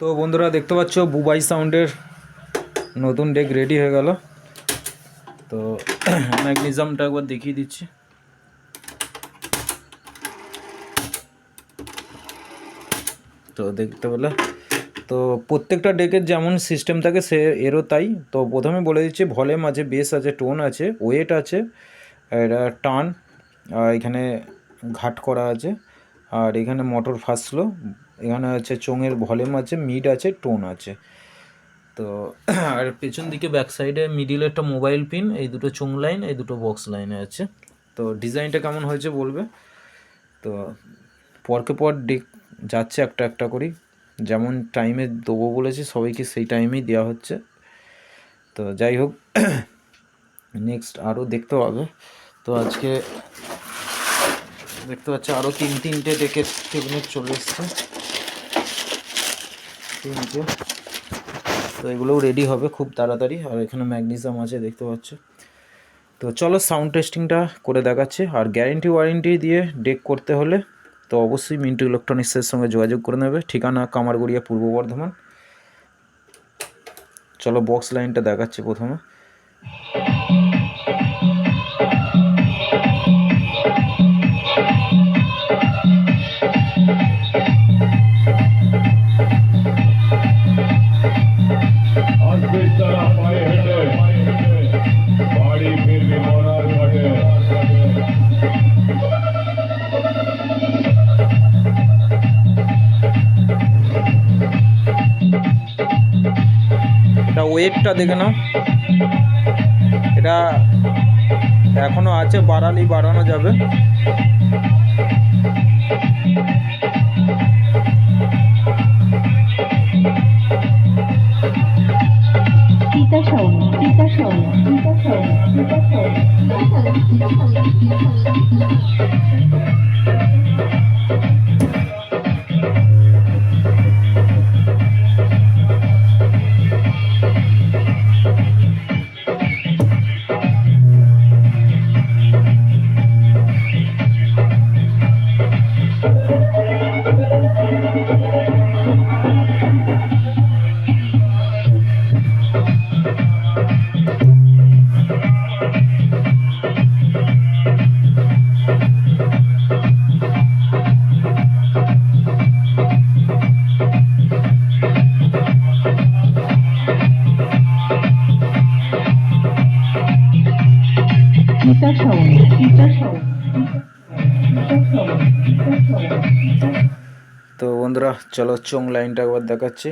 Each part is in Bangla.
তো বন্ধুরা দেখতে পাচ্ছ বুবাই সাউন্ডের নতুন ডেক রেডি হয়ে গেল। তো ম্যাগনেসিয়ামটা একবার দেখিয়ে দিচ্ছি। তো দেখতে পেলে তো প্রত্যেকটা ডেকের যেমন সিস্টেম থাকে সে এরও তাই। তো প্রথমে বলে দিচ্ছি, ভলিউম আছে, বেস আছে, টোন আছে, ওয়েট আছে, এটা টান, আর এখানে ঘাট করা আছে, আর এখানে মোটর ফাস্ট স্লো, এখানে আছে চোঙের ভলিউম আছে, মিড আছে, টোন আছে। তো আর পেছন দিকে ব্যাক সাইডে মিডিলে একটা মোবাইল পিন, এই দুটো চোঙ লাইন, এই দুটো বক্স লাইনে আছে। তো ডিজাইনটা কেমন হয়েছে বলবে। তো পরকে পর ডেক যাচ্ছে একটা একটা করি, যেমন টাইমে দেবো বলেছি সবাইকে সেই টাইমেই দেওয়া হচ্ছে। তো যাই হোক, নেক্সট আরও দেখতে পাবে। তো আজকে দেখতে পাচ্ছি আরও তিনটে ডেকের টেবিলেট চলে এসছে, তিনটে। তো এগুলোও রেডি হবে খুব তাড়াতাড়ি। আর এখানে ম্যাগনেসিয়াম আছে দেখতে পাচ্ছ। তো চলো সাউন্ড টেস্টিংটা করে দেখাচ্ছে। আর গ্যারেন্টি ওয়ারেন্টি দিয়ে ডেক করতে হলে তো অবশ্যই মিন্টু ইলেকট্রনিক্সের সঙ্গে যোগাযোগ করে নেবে। ঠিকানা কামারগড়িয়া, পূর্ব বর্ধমান। চলো বক্স লাইনটা দেখাচ্ছি প্রথমে। এটা ওয়েটটা দেখে নাও, এটা এখনো আছে, বাড়ানো যাবে। তো বন্ধুরা চলো চোং লাইনটা একবার দেখাচ্ছি।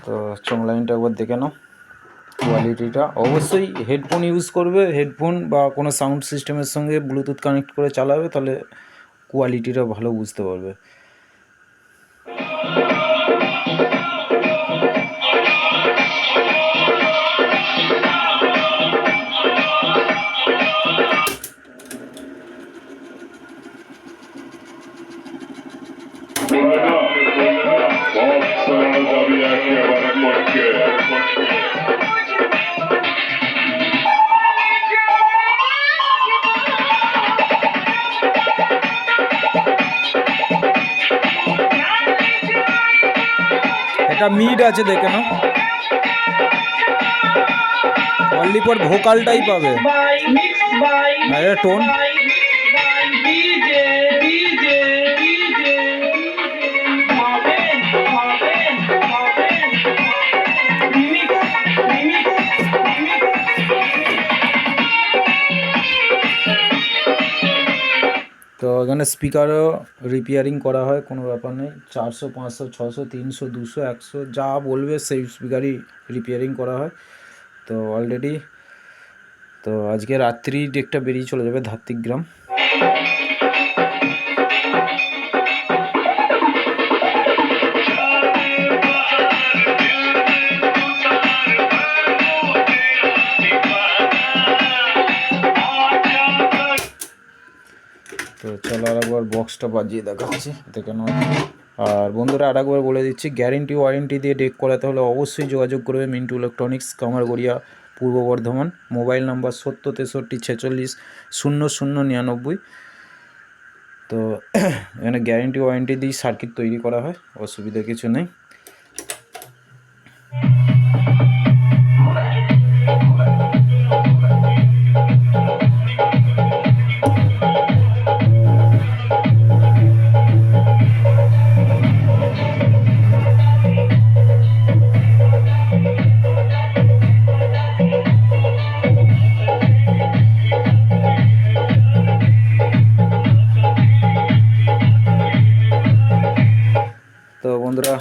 তো চোং লাইনটা একবার দেখে নাও। কোয়ালিটিটা অবশ্যই হেডফোন ইউজ করবে, হেডফোন বা কোনো সাউন্ড সিস্টেমের সঙ্গে ব্লুটুথ কানেক্ট করে চালাবে, তাহলে কোয়ালিটিটা ভালো বুঝতে পারবে। এটা মিড আছে দেখে নাও, অনলি পর ভোকালটাই পাবে। আর এটা টোন। তো এখানে স্পিকারও রিপেয়ারিং করা হয়, কোনো ব্যাপার নেই। 400, 500, 600, 300, 200, 100 যা বলবে সেই স্পিকারই রিপেয়ারিং করা হয়। তো অলরেডি তো আজকে রাত্রি ডেকটা বেরিয়ে চলে যাবে ধাত্রিগ্রাম। তো চলো আরেকবার বক্সটা বাজিয়ে দেখাচ্ছি, দেখে নাও। আর বন্ধুরা আরেকবার বলে দিচ্ছি, গ্যারেন্টি ওয়ারেন্টি দিয়ে ডেক করাতে হলে অবশ্যই যোগাযোগ করবে মিন্টু ইলেকট্রনিক্স, কামারগড়িয়া, পূর্ব বর্ধমান। Mobile number 70 63 46 00 99। তো এখানে গ্যারেন্টি ওয়ারেন্টি দিয়ে সার্কিট তৈরি করা হয়, অসুবিধা কিছু নেই। বন্ধুরা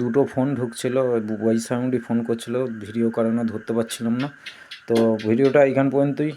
দুটো ফোন ঢুকছিল, ওই সাউন্ডই ফোন করছিল, ভিডিও কারণে ধরতে পারছিলাম না। তো ভিডিওটা এখান পর্যন্তই।